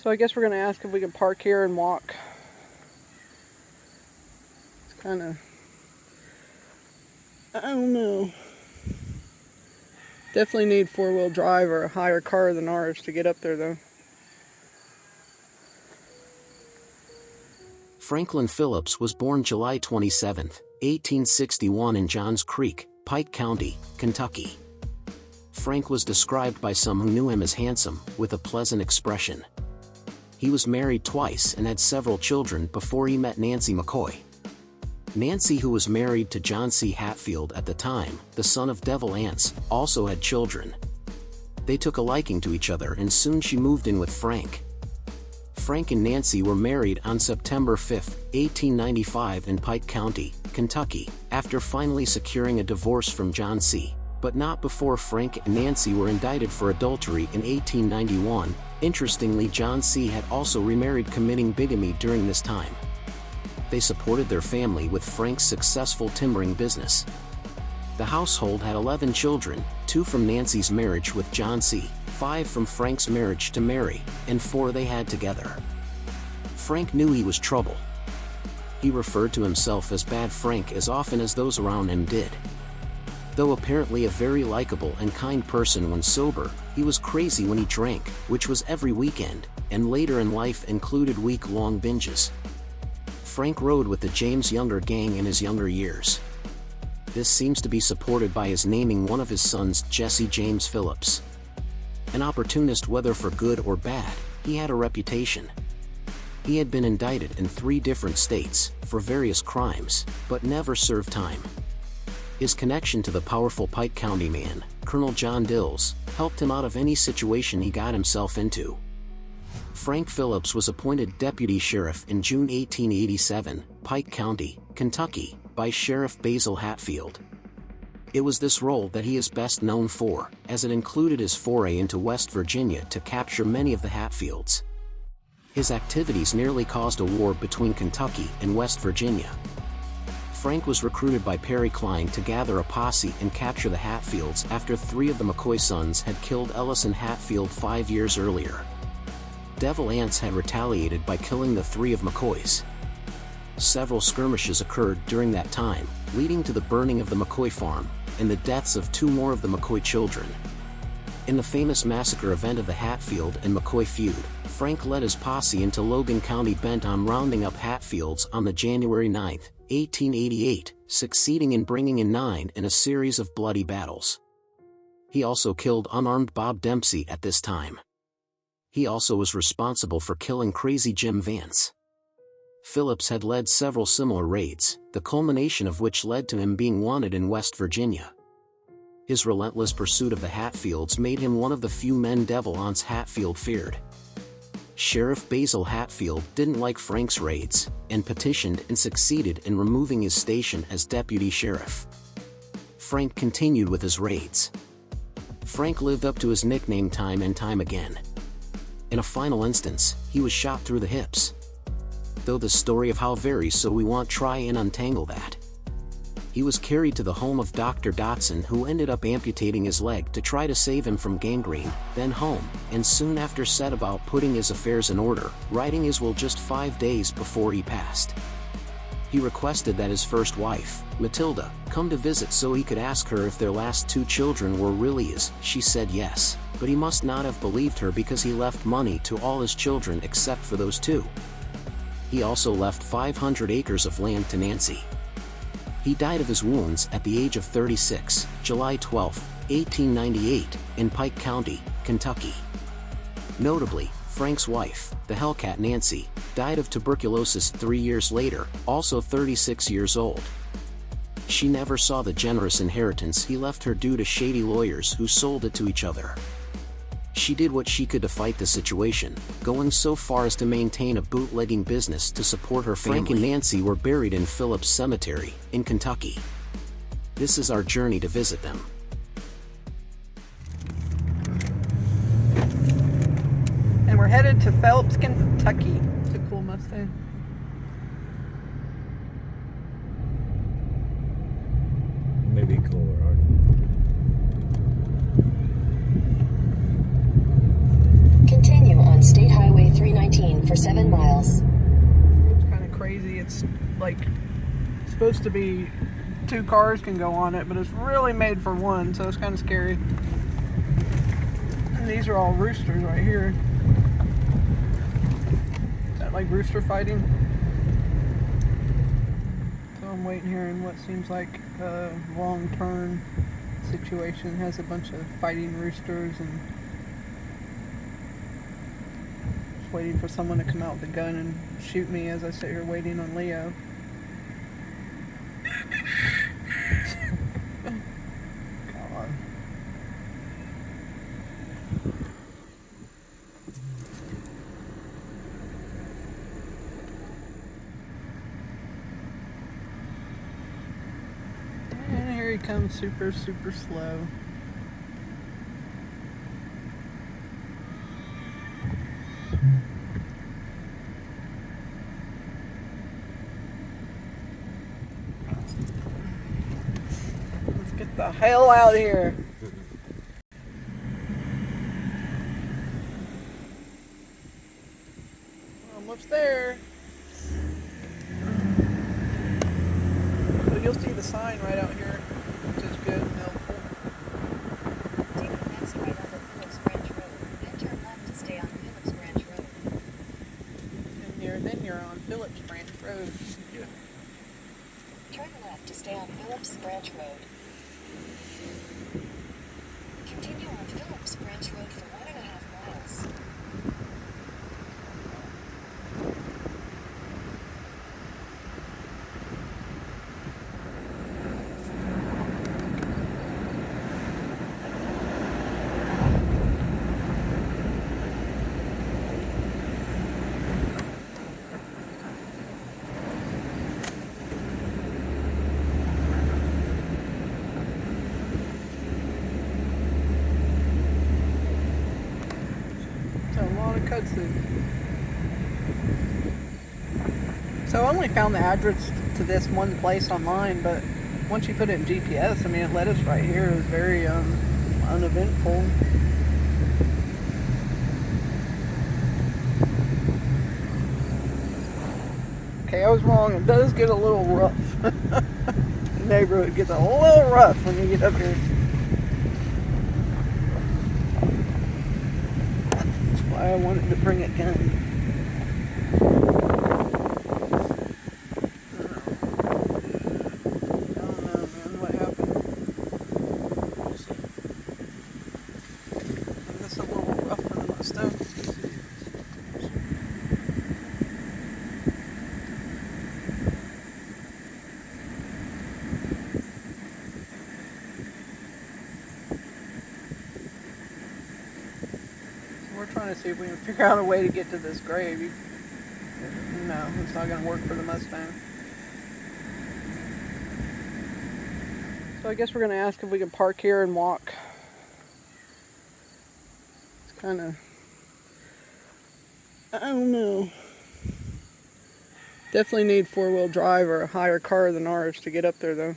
So I guess we're going to ask if we can park here and walk. It's kind of, I don't know. Definitely need four-wheel drive or a higher car than ours to get up there though. Franklin Phillips was born July 27, 1861 in Johns Creek, Pike County, Kentucky. Frank was described by some who knew him as handsome, with a pleasant expression. He was married twice and had several children before he met Nancy McCoy. Nancy, who was married to Johnse Hatfield at the time, the son of Devil Anse, also had children. They took a liking to each other and soon she moved in with Frank. Frank and Nancy were married on September 5, 1895 in Pike County, Kentucky, after finally securing a divorce from Johnse, but not before Frank and Nancy were indicted for adultery in 1891. Interestingly, Johnse had also remarried, committing bigamy during this time. They supported their family with Frank's successful timbering business. The household had 11 children, 2 from Nancy's marriage with Johnse, 5 from Frank's marriage to Mary, and 4 they had together. Frank knew he was trouble. He referred to himself as Bad Frank as often as those around him did. Though apparently a very likable and kind person when sober, he was crazy when he drank, which was every weekend, and later in life included week-long binges. Frank rode with the James Younger gang in his younger years. This seems to be supported by his naming one of his sons Jesse James Phillips. An opportunist, whether for good or bad, he had a reputation. He had been indicted in 3 different states for various crimes, but never served time. His connection to the powerful Pike County man, Colonel John Dills, helped him out of any situation he got himself into. Frank Phillips was appointed deputy sheriff in June 1887, Pike County, Kentucky, by Sheriff Basil Hatfield. It was this role that he is best known for, as it included his foray into West Virginia to capture many of the Hatfields. His activities nearly caused a war between Kentucky and West Virginia. Frank was recruited by Perry Cline to gather a posse and capture the Hatfields after 3 of the McCoy sons had killed Ellison Hatfield 5 years earlier. Devil Anse had retaliated by killing the 3 of McCoys. Several skirmishes occurred during that time, leading to the burning of the McCoy farm, and the deaths of 2 more of the McCoy children. In the famous massacre event of the Hatfield and McCoy feud, Frank led his posse into Logan County bent on rounding up Hatfields on the January 9, 1888, succeeding in bringing in 9 in a series of bloody battles. He also killed unarmed Bob Dempsey at this time. He also was responsible for killing Crazy Jim Vance. Phillips had led several similar raids, the culmination of which led to him being wanted in West Virginia. His relentless pursuit of the Hatfields made him one of the few men Devil Anse Hatfield feared. Sheriff Basil Hatfield didn't like Frank's raids, and petitioned and succeeded in removing his station as deputy sheriff. Frank continued with his raids. Frank lived up to his nickname time and time again. In a final instance, he was shot through the hips. Though the story of how varies, so we won't try and untangle that. He was carried to the home of Dr. Dotson, who ended up amputating his leg to try to save him from gangrene, then home, and soon after set about putting his affairs in order, writing his will just 5 days before he passed. He requested that his first wife, Matilda, come to visit so he could ask her if their last 2 children were really his. She said yes, but he must not have believed her because he left money to all his children except for those 2. He also left 500 acres of land to Nancy. He died of his wounds at the age of 36, July 12, 1898, in Pike County, Kentucky. Notably, Frank's wife, the Hellcat Nancy, died of tuberculosis 3 years later, also 36 years old. She never saw the generous inheritance he left her due to shady lawyers who sold it to each other. She did what she could to fight the situation, going so far as to maintain a bootlegging business to support her family. Frank and Nancy were buried in Phillips Cemetery, in Kentucky. This is our journey to visit them. And we're headed to Phillips, Kentucky. It's a cool Mustang. Maybe cooler, Continue on State Highway 390. 7 miles. It's kind of crazy. It's like supposed to be 2 cars can go on it, but it's really made for 1, so it's kind of scary. And these are all roosters right here. Is that like rooster fighting? So I'm waiting here in what seems like a wrong turn situation. It has a bunch of fighting roosters and just waiting for someone to come out with a gun and shoot me as I sit here waiting on Leo. God. And here he comes super slow. Let's get the hell out of here. Almost there. So you'll see the sign right out here, which is good and helpful. Take the next right onto Phillips Branch Road and turn left to stay on Phillips Branch Road. And then you're on Phillips Branch Road. Yeah. Turn left to stay on Phillips Branch Road. Continue on Phillips Branch Road for 1.5 miles. Cutscene. So I only found the address to this one place online, but once you put it in GPS, I mean, it led us right here. It was very uneventful. Okay, I was wrong. It does get a little rough. The neighborhood gets a little rough when you get up here. I wanted to bring it down. I don't know, man. What happened? And this is a little rougher than my stuff. We're trying to see if we can figure out a way to get to this grave. No, it's not going to work for the Mustang. So I guess we're going to ask if we can park here and walk. It's kind of, I don't know. Definitely need 4-wheel drive or a higher car than ours to get up there though.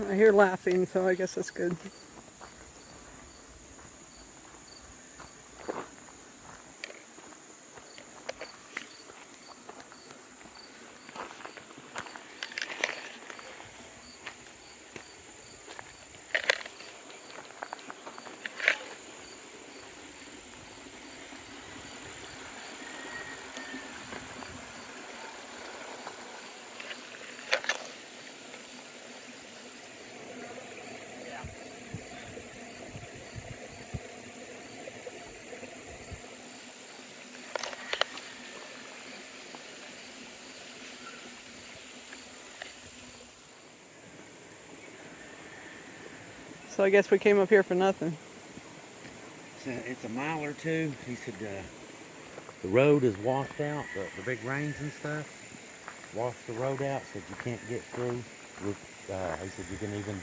I hear laughing, so I guess that's good. So I guess we came up here for nothing. It's a mile or two. He said the road is washed out. The big rains and stuff washed the road out. Said you can't get through. He said you can even,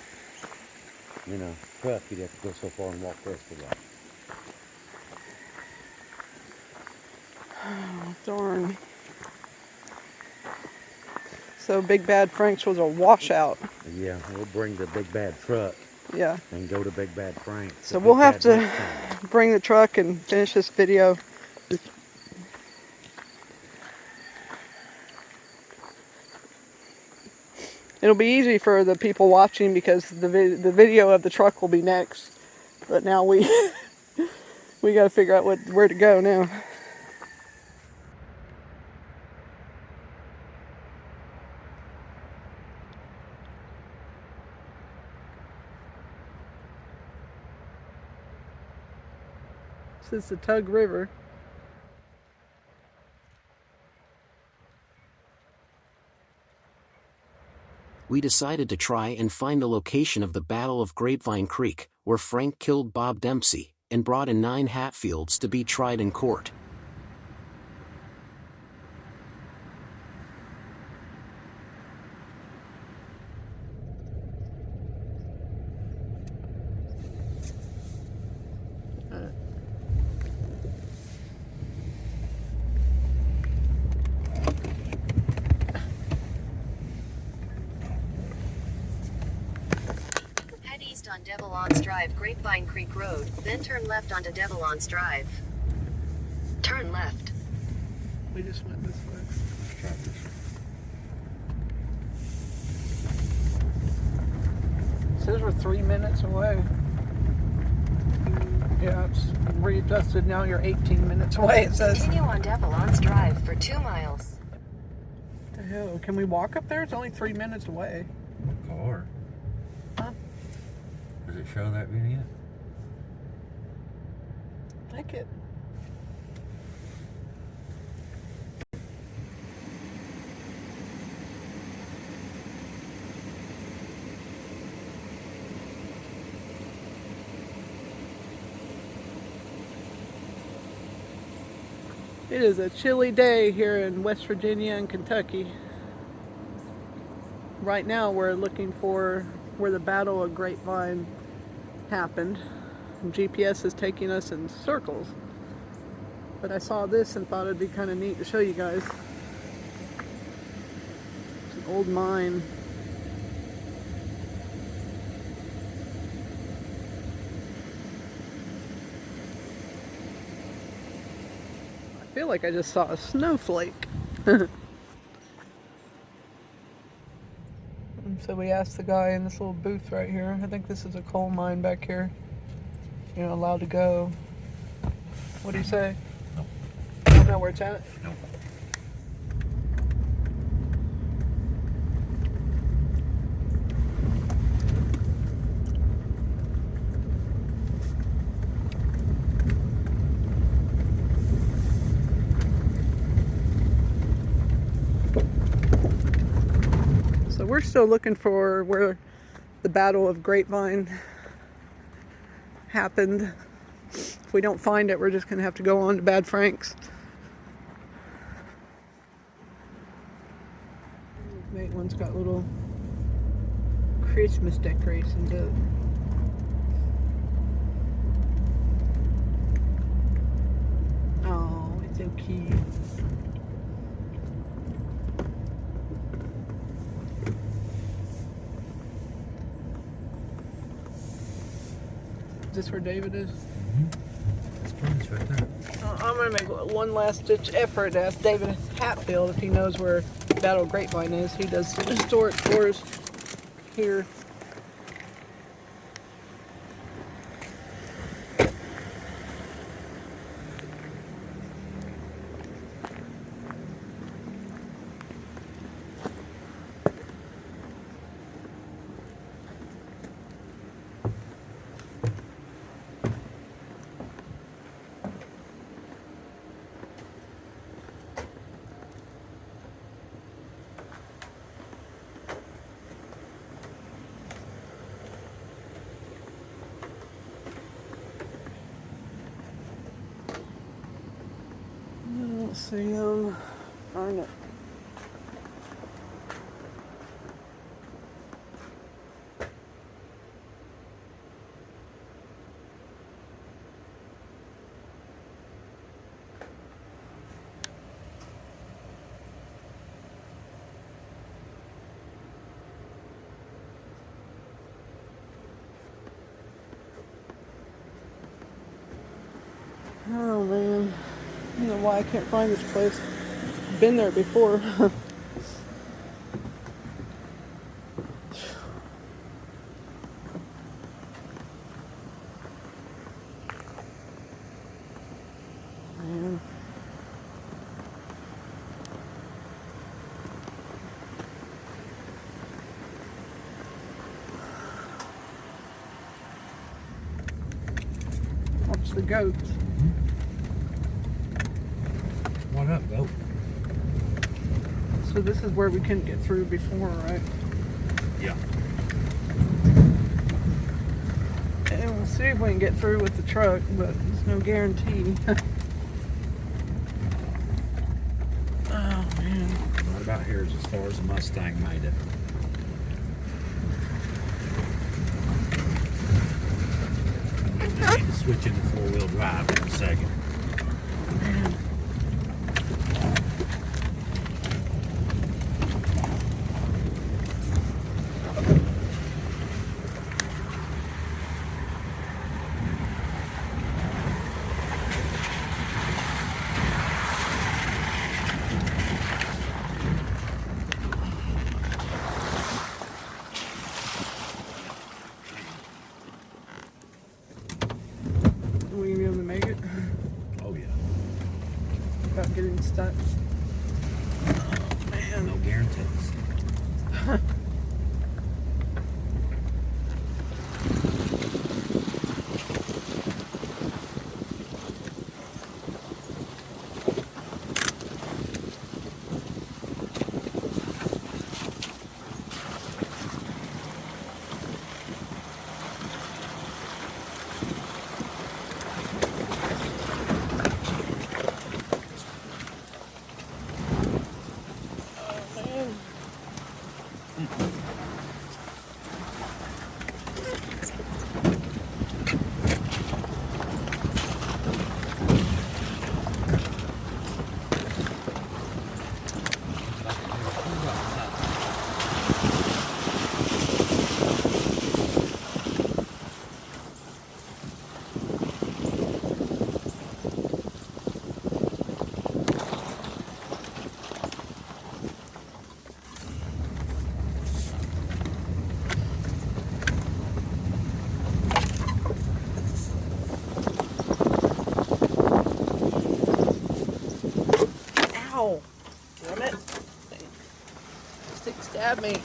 truck. You'd have to go so far and walk the rest of the way. Oh, darn. So Big Bad Frank's was a washout. Yeah, we'll bring the big bad truck. Yeah. and go to Big Bad Frank. So we'll have to Next time. bring the truck and finish this video. It'll be easy for the people watching because the video of the truck will be next. But now we we got to figure out where to go now. This is the Tug River. We decided to try and find the location of the Battle of Grapevine Creek, where Frank killed Bob Dempsey, and brought in 9 Hatfields to be tried in court. Head east on Devilance Drive, Grapevine Creek Road, then turn left onto Devilance Drive. Turn left. We just went this way. It says we're 3 minutes away. Yeah, it's readjusted now. You're 18 minutes away. It says. Continue on Devilance Drive for 2 miles. What the hell? Can we walk up there? It's only 3 minutes away. Car. Huh? Does it show that video? Like it. It is a chilly day here in West Virginia and Kentucky. Right now we're looking for where the Battle of Grapevine happened. And GPS is taking us in circles. But I saw this and thought it'd be kind of neat to show you guys. It's an old mine. I feel like I just saw a snowflake. So we asked the guy in this little booth right here. I think this is a coal mine back here. You're not allowed to go. What do you say? No. You don't know where it's at? No. So we're still looking for where the Battle of Grapevine happened. If we don't find it, we're just going to have to go on to Bad Frank's. That one's got little Christmas decorations up. Oh, it's so cute. Is this where David is? It's right there. I'm going to make one last ditch effort to ask David Hatfield if he knows where Battle of Grapevine is. He does historic tours here. Let's see, darn it. Oh man, I don't know why I can't find this place. Been there before. Man. Watch the goats. What up, goat? So this is where we couldn't get through before, right? Yeah. And we'll see if we can get through with the truck, but there's no guarantee. Oh man. What about here is as far as the Mustang made it? I need to switch into four-wheel drive in a second. Man. Will you be able to make it Oh yeah. without getting stuck? Oh man. No guarantees. Ow! Damn it! Stick stabbed me.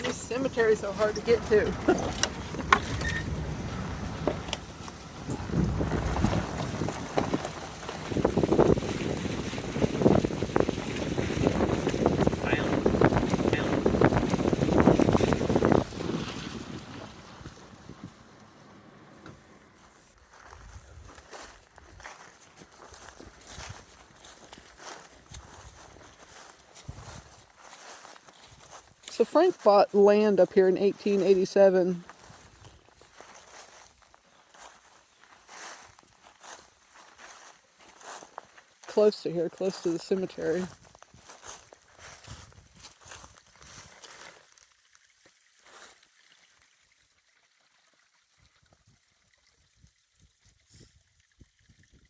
This cemetery is so hard to get to. So Frank bought land up here in 1887. Close to here, close to the cemetery. It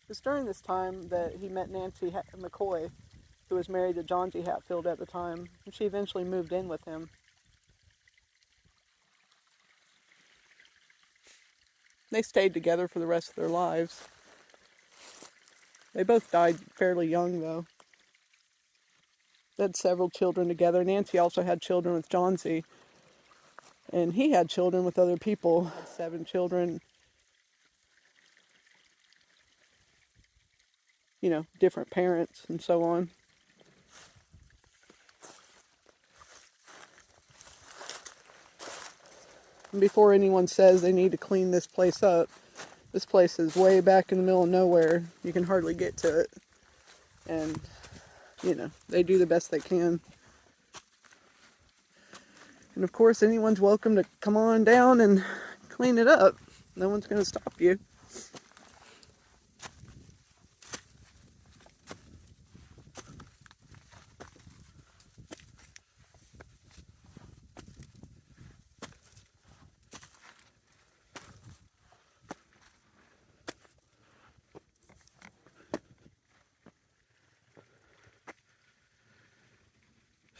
was during this time that he met Nancy McCoy, who was married to Johnse Hatfield at the time, and she eventually moved in with him. They stayed together for the rest of their lives. They both died fairly young, though. They had several children together. Nancy also had children with Johnse, and he had children with other people. 7 children, you know, different parents and so on. And before anyone says they need to clean this place up, this place is way back in the middle of nowhere. You can hardly get to it. And, you know, they do the best they can. And of course, anyone's welcome to come on down and clean it up. No one's going to stop you.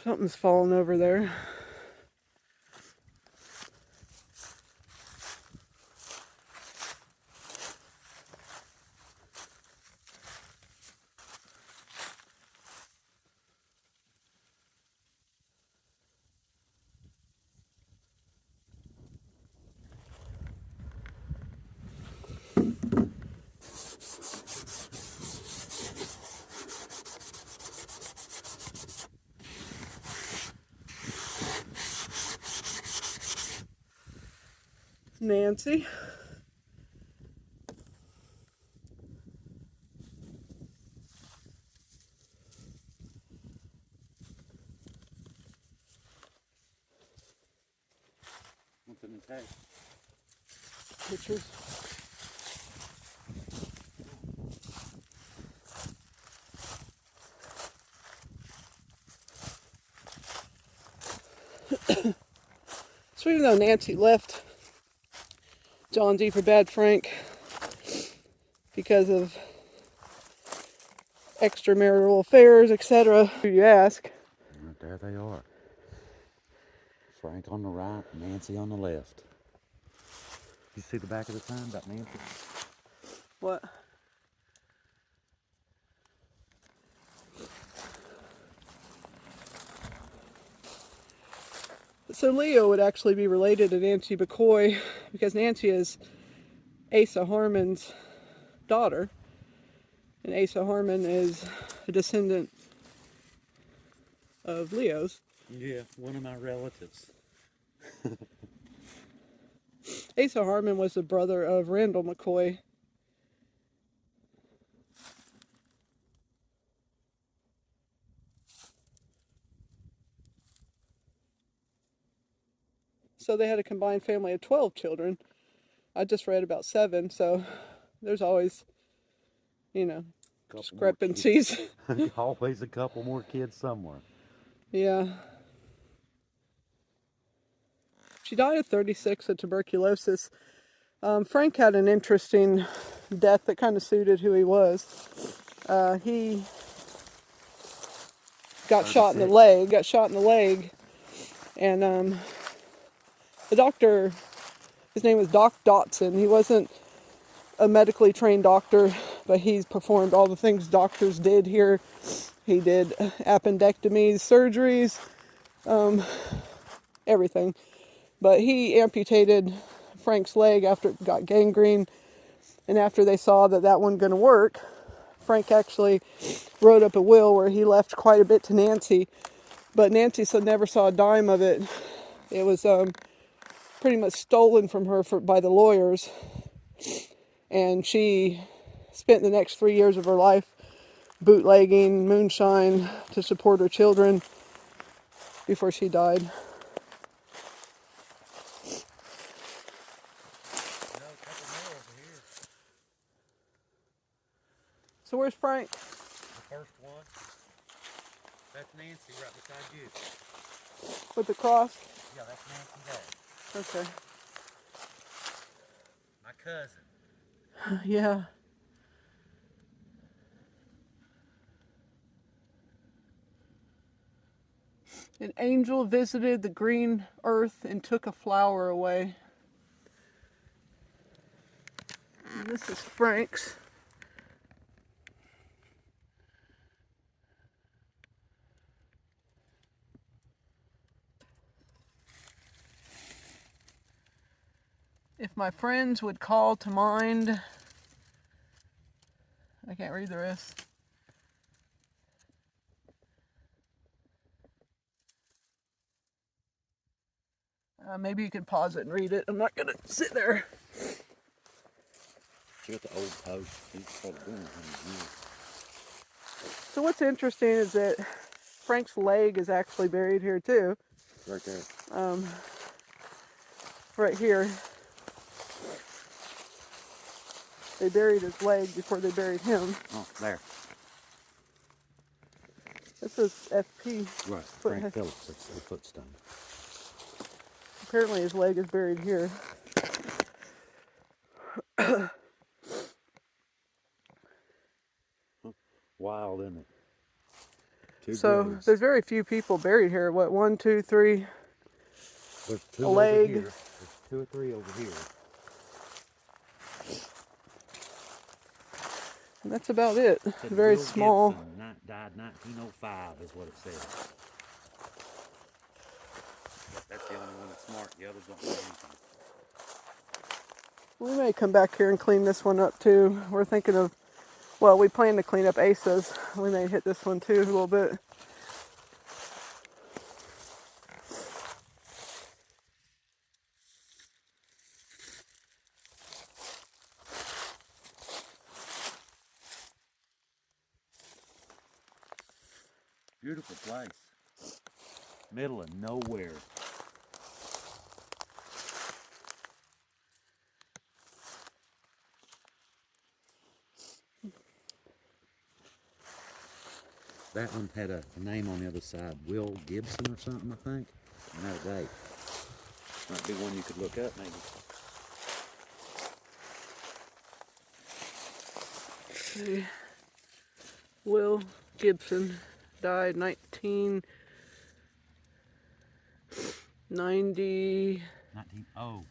Something's fallen over there. Nancy. What's in the tag? Pictures. So even though Nancy left Johnse for Bad Frank because of extramarital affairs, etc., you ask. Right there they are. Frank on the right, Nancy on the left. You see the back of the sign about Nancy? What? So Leo would actually be related to Nancy McCoy because Nancy is Asa Harmon's daughter, and Asa Harmon is a descendant of Leo's. Yeah, one of my relatives. Asa Harmon was the brother of Randall McCoy. So they had a combined family of 12 children. I just read about 7, so there's always, discrepancies. Always a couple more kids somewhere. Yeah. She died at 36 of tuberculosis. Frank had an interesting death that kind of suited who he was. He got shot in the leg, and the doctor, his name was Doc Dotson. He wasn't a medically trained doctor, but he's performed all the things doctors did here. He did appendectomies, surgeries, everything. But he amputated Frank's leg after it got gangrene, and after they saw that wasn't going to work, Frank actually wrote up a will where he left quite a bit to Nancy, but Nancy never saw a dime of it. It was pretty much stolen from her by the lawyers, and she spent the next 3 years of her life bootlegging moonshine to support her children before she died. So where's Frank? The first one. That's Nancy right beside you. With the cross? Yeah, that's Nancy there. Okay. My cousin. Yeah. An angel visited the green earth and took a flower away. And this is Frank's. If my friends would call to mind, I can't read the rest. Maybe you could pause it and read it. I'm not going to sit there. You got the old post. He's probably doing 100 years. So what's interesting is that Frank's leg is actually buried here too. Right there. Right here. They buried his leg before they buried him. Oh, there. This is FP. Right, Frank Phillips. That's the footstone. Apparently his leg is buried here. Wild, isn't it? Two So graves. there's very few people buried here. What, 1, 2, 3? There's two a over leg. here. There's 2 or 3 over here. And that's about it. It said Very Will small. Gibson, died 1905 is what it says. Yep, that's the only one that's marked. The others don't say anything. We may come back here and clean this one up too. We're thinking of, well, we plan to clean up Asa's. We may hit this one too a little bit. Beautiful place. Middle of nowhere. That one had a name on the other side, Will Gibson or something, I think. And that date. Might be one you could look up, maybe. Okay. Will Gibson died 1990. 19.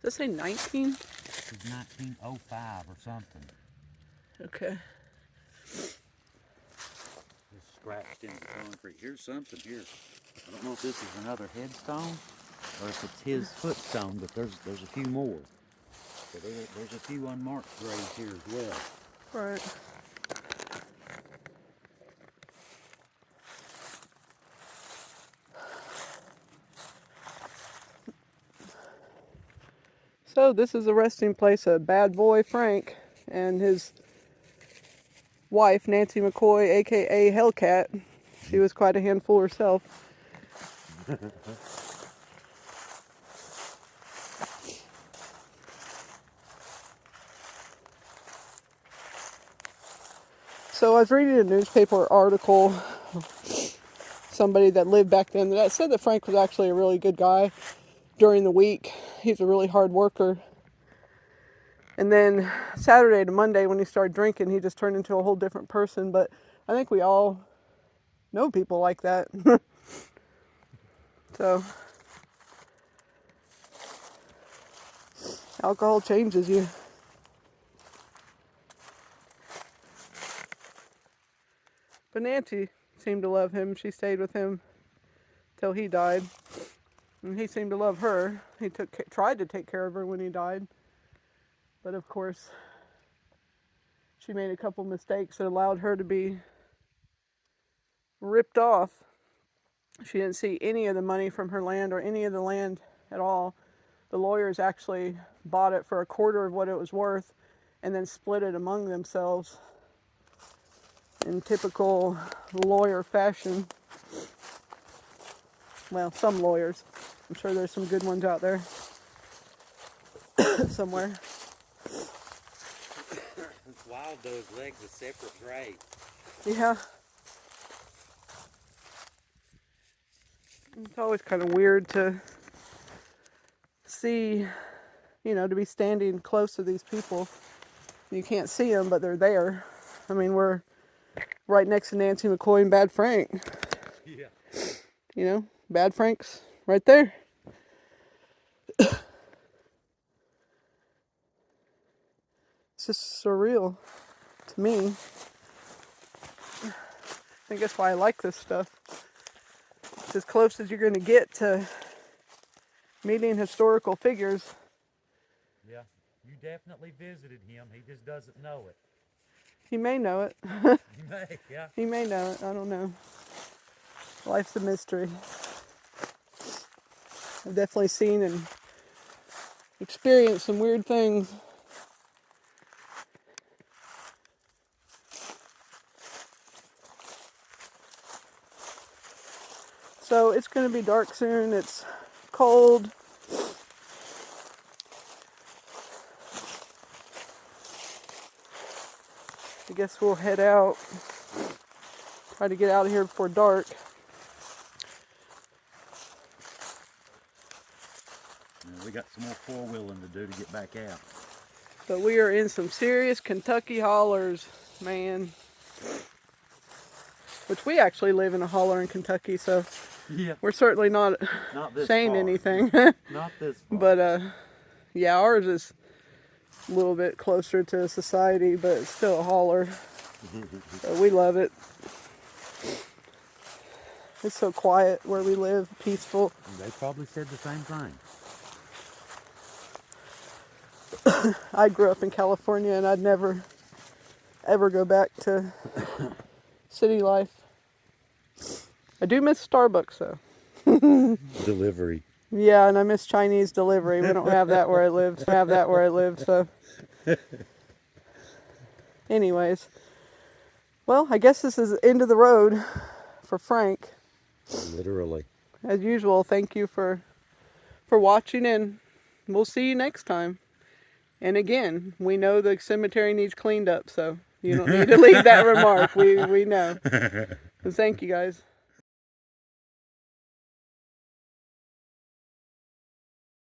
Does it say 19? It was 1905 or something. Okay. Just scratched into the concrete. Here's something here. I don't know if this is another headstone or if it's his footstone, but there's a few more. So there's a few unmarked graves here as well. Right. So this is the resting place of Bad Boy Frank and his wife, Nancy McCoy, aka Hellcat. She was quite a handful herself. So I was reading a newspaper article, somebody that lived back then, that said that Frank was actually a really good guy during the week. He's a really hard worker. And then Saturday to Monday, when he started drinking, he just turned into a whole different person. But I think we all know people like that. So alcohol changes you. But Nancy seemed to love him. She stayed with him till he died. And he seemed to love her. He tried to take care of her when he died. But of course, she made a couple mistakes that allowed her to be ripped off. She didn't see any of the money from her land or any of the land at all. The lawyers actually bought it for a quarter of what it was worth and then split it among themselves in typical lawyer fashion. Well, some lawyers. I'm sure there's some good ones out there somewhere. It's wild, those legs are separate graves. Yeah. It's always kind of weird to see, to be standing close to these people. You can't see them, but they're there. I mean, we're right next to Nancy McCoy and Bad Frank. Yeah. Bad Frank's right there. It's just surreal to me. I think that's why I like this stuff. It's as close as you're going to get to meeting historical figures. Yeah. You definitely visited him. He just doesn't know it. He may know it. You may, yeah. He may know it. I don't know. Life's a mystery. I've definitely seen and experienced some weird things. So it's going to be dark soon. It's cold. I guess we'll head out. Try to get out of here before dark. We got some more four-wheeling to do to get back out. But we are in some serious Kentucky hollers, man. Which we actually live in a holler in Kentucky, so Yeah. we're certainly not This saying far. anything. Not this far. But yeah, ours is a little bit closer to society, but it's still a holler. So we love it. It's so quiet where we live, peaceful. They probably said the same thing. I grew up in California and I'd never ever go back to city life. I do miss Starbucks though. Delivery. Yeah, and I miss Chinese delivery. We don't have that where I live. So anyways, well, I guess this is the end of the road for Frank. Literally. As usual, thank you for watching, and we'll see you next time. And again, we know the cemetery needs cleaned up, so you don't need to leave that remark. We know. So thank you guys.